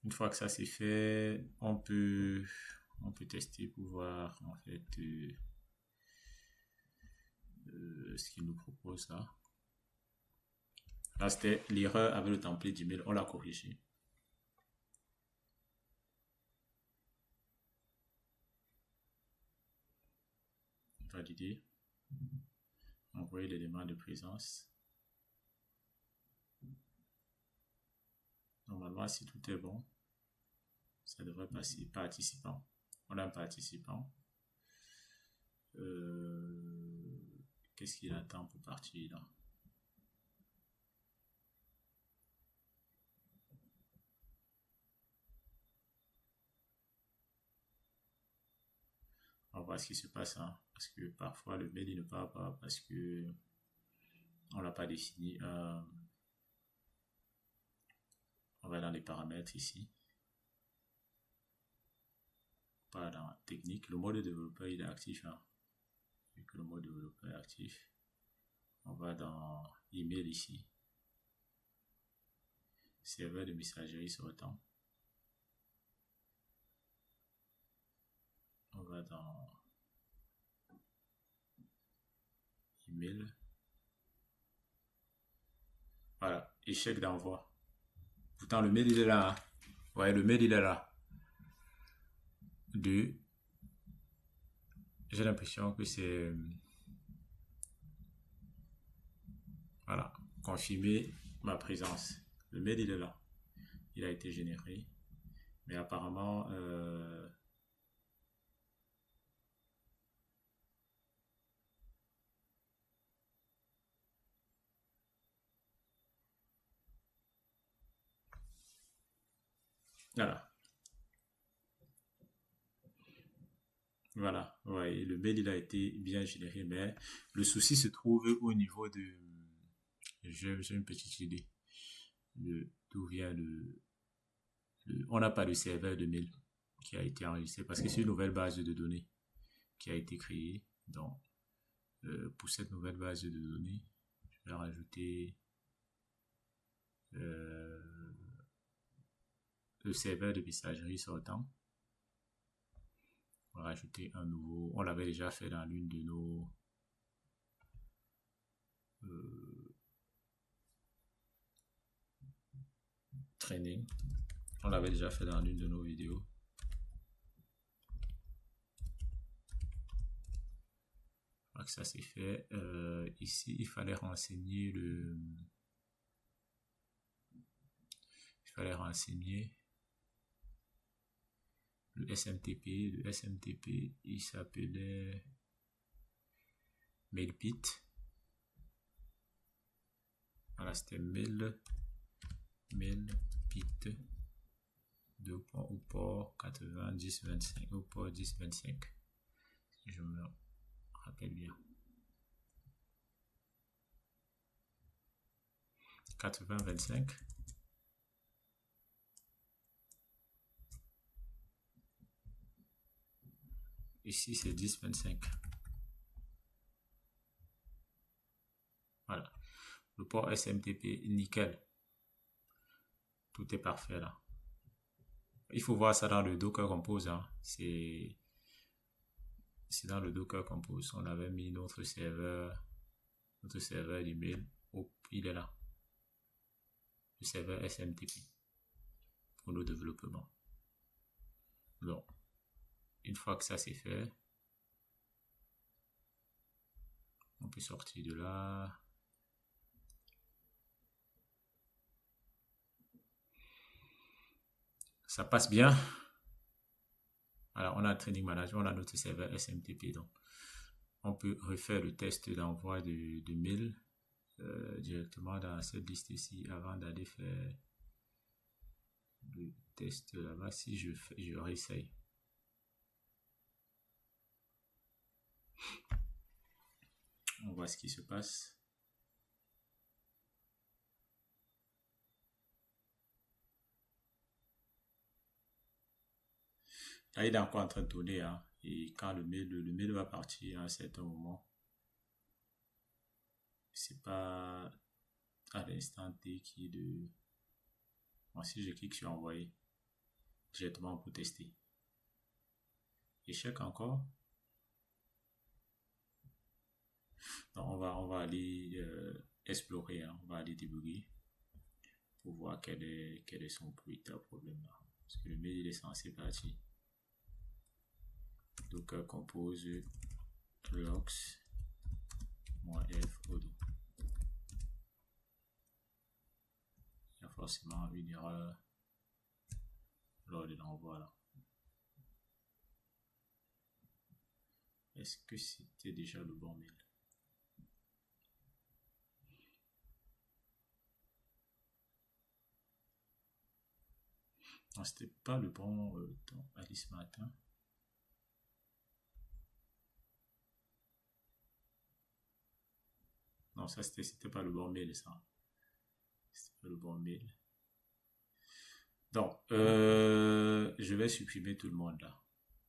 Une fois que ça c'est fait, on peut tester pour voir en fait ce qu'il nous propose là. Là c'était l'erreur avec le template d'email, on l'a corrigé. Valider. Envoyer les demandes de présence. Normalement, si tout est bon, ça devrait passer. Participant. On a un participant. Qu'est-ce qu'il attend pour partir là? On va voir ce qui se passe, hein, parce que parfois le mail il ne part pas parce que on l'a pas défini. On va dans les paramètres ici, pas dans technique. Le mode développeur il est actif, hein. Vu que le mode développeur est actif, on va dans email ici, serveur de messagerie sortant. On va dans email. Voilà, échec d'envoi. Pourtant, le mail il est là, hein. Ouais, le mail il est là. J'ai l'impression que c'est. Voilà, confirmer ma présence. Le mail il est là. Il a été généré. Mais apparemment, voilà. Voilà, ouais, le mail il a été bien généré, mais le souci se trouve au niveau de. J'ai une petite idée de d'où vient on n'a pas de serveur de mail qui a été enregistré parce que c'est une nouvelle base de données qui a été créée. Donc, pour cette nouvelle base de données, je vais rajouter euh, le serveur de messagerie sortant. On va rajouter un nouveau. On l'avait déjà fait dans l'une de nos trainings. On l'avait déjà fait dans l'une de nos vidéos. Que ça c'est fait. Ici, il fallait renseigner le SMTP. Le SMTP, il s'appelait Mailpit. Voilà, c'était Mailpit 2 au port 9025, au port 1025. Si je me rappelle bien. 8025. Ici, c'est 1025. Voilà. Le port SMTP, nickel. Tout est parfait là. Il faut voir ça dans le Docker Compose, hein. C'est dans le Docker Compose. On avait mis notre serveur d'email. Oh, il est là. Le serveur SMTP pour nos développements. Donc, une fois que ça c'est fait, on peut sortir de là. Ça passe bien. Alors, on a le training manager, on a notre serveur SMTP. Donc, on peut refaire le test d'envoi de mail directement dans cette liste ici avant d'aller faire le test là-bas. Si je réessaye. On voit ce qui se passe. Là, il est encore en train de tourner, hein. Et quand le mail va partir à un certain moment, c'est pas à l'instant T qui est de. Moi, si je clique sur envoyer, directement pour tester. Échec encore. Donc, on va aller explorer, hein. On va aller débugger pour voir quel est son véritable problème là. Parce que le mail il est censé partir. Donc, compose logs -f odo. Il forcément une erreur lors de l'envoi là. Est-ce que c'était déjà le bon mail? Non, c'était pas le bon Alice Matin. Non, ça c'était pas le bon mail, ça. C'était pas le bon mail. Donc, je vais supprimer tout le monde là.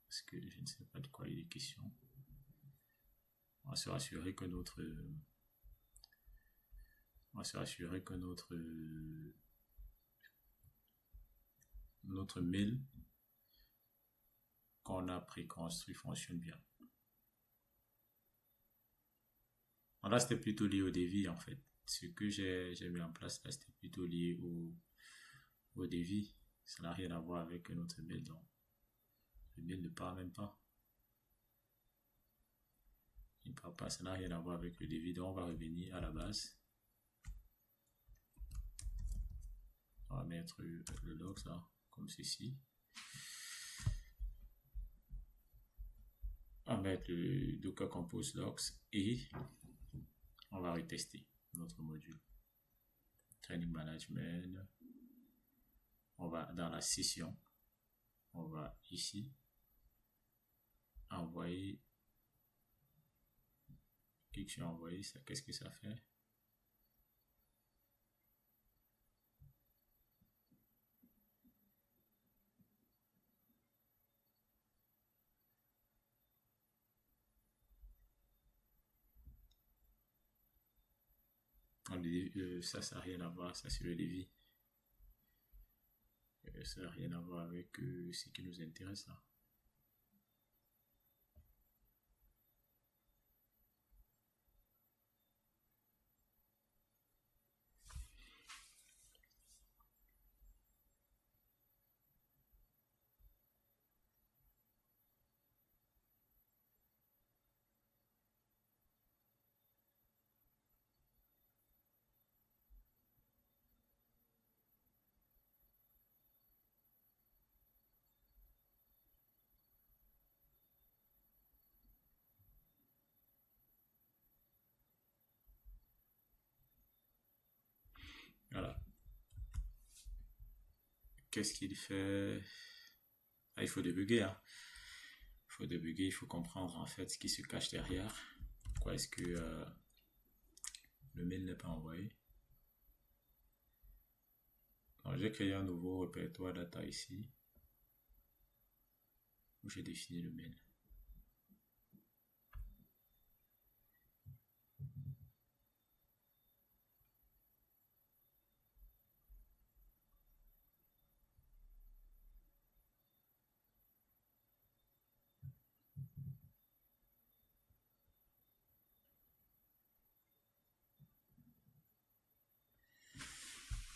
Parce que je ne sais pas de quoi il est question. On va se rassurer que notre mail qu'on a préconstruit fonctionne bien. Là, c'était plutôt lié au devis, en fait. Ce que j'ai mis en place, là, c'était plutôt lié au devis. Ça n'a rien à voir avec notre mail, donc le mail ne part même pas. Il ne part pas, ça n'a rien à voir avec le devis, donc on va revenir à la base. On va mettre le log, ça, comme ceci. On va mettre le Docker Compose Logs et on va retester notre module. Training Management. On va dans la session. On va ici envoyer. Clique sur envoyer. Ça, qu'est-ce que ça fait? Ça n'a rien à voir. Ça, c'est le devis. Ça n'a rien à voir avec ce qui nous intéresse là. Voilà. Qu'est-ce qu'il fait? Ah, il faut débugger, hein. Il faut débugger, il faut comprendre en fait ce qui se cache derrière. Pourquoi est-ce que le mail n'est pas envoyé? Donc, j'ai créé un nouveau répertoire data ici où j'ai défini le mail.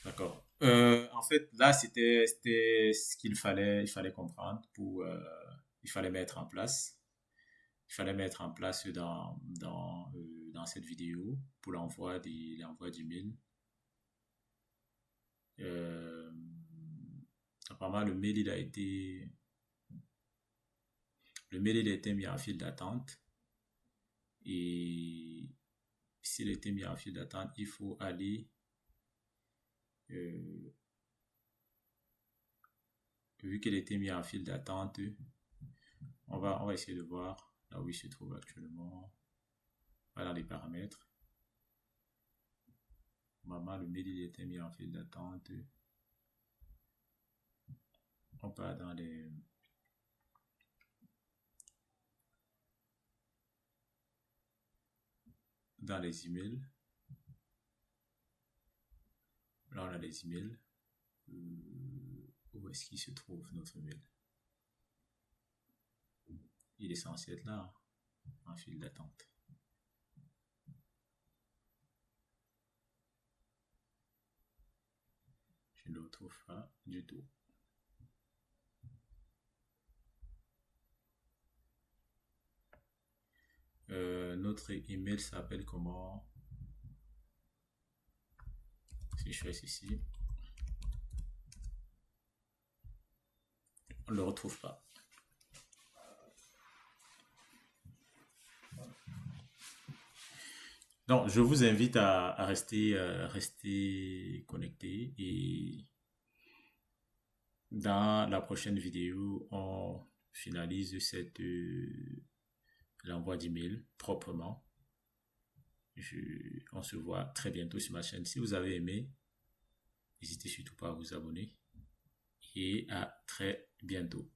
D'accord. En fait, là, c'était ce il fallait comprendre il fallait mettre en place. Il fallait mettre en place dans cette vidéo pour l'envoi du mail. Euh, Apparemment, le mail, il a été mis en file d'attente. Et s'il a été mis en file d'attente, il faut aller euh, vu qu'il a été mis en file d'attente, on va essayer de voir là où il se trouve actuellement. On va dans les paramètres. Maman, le mail il a été mis en file d'attente. On part dans les emails. Là, on a les emails. Où est-ce qu'il se trouve notre mail? Il est censé être là, en file d'attente. Je ne le retrouve pas du tout. Notre email s'appelle comment? Si je fais ceci, on ne le retrouve pas. Donc, je vous invite à rester connecté et dans la prochaine vidéo, on finalise l'envoi d'email proprement. On se voit très bientôt sur ma chaîne. Si vous avez aimé, n'hésitez surtout pas à vous abonner et à très bientôt.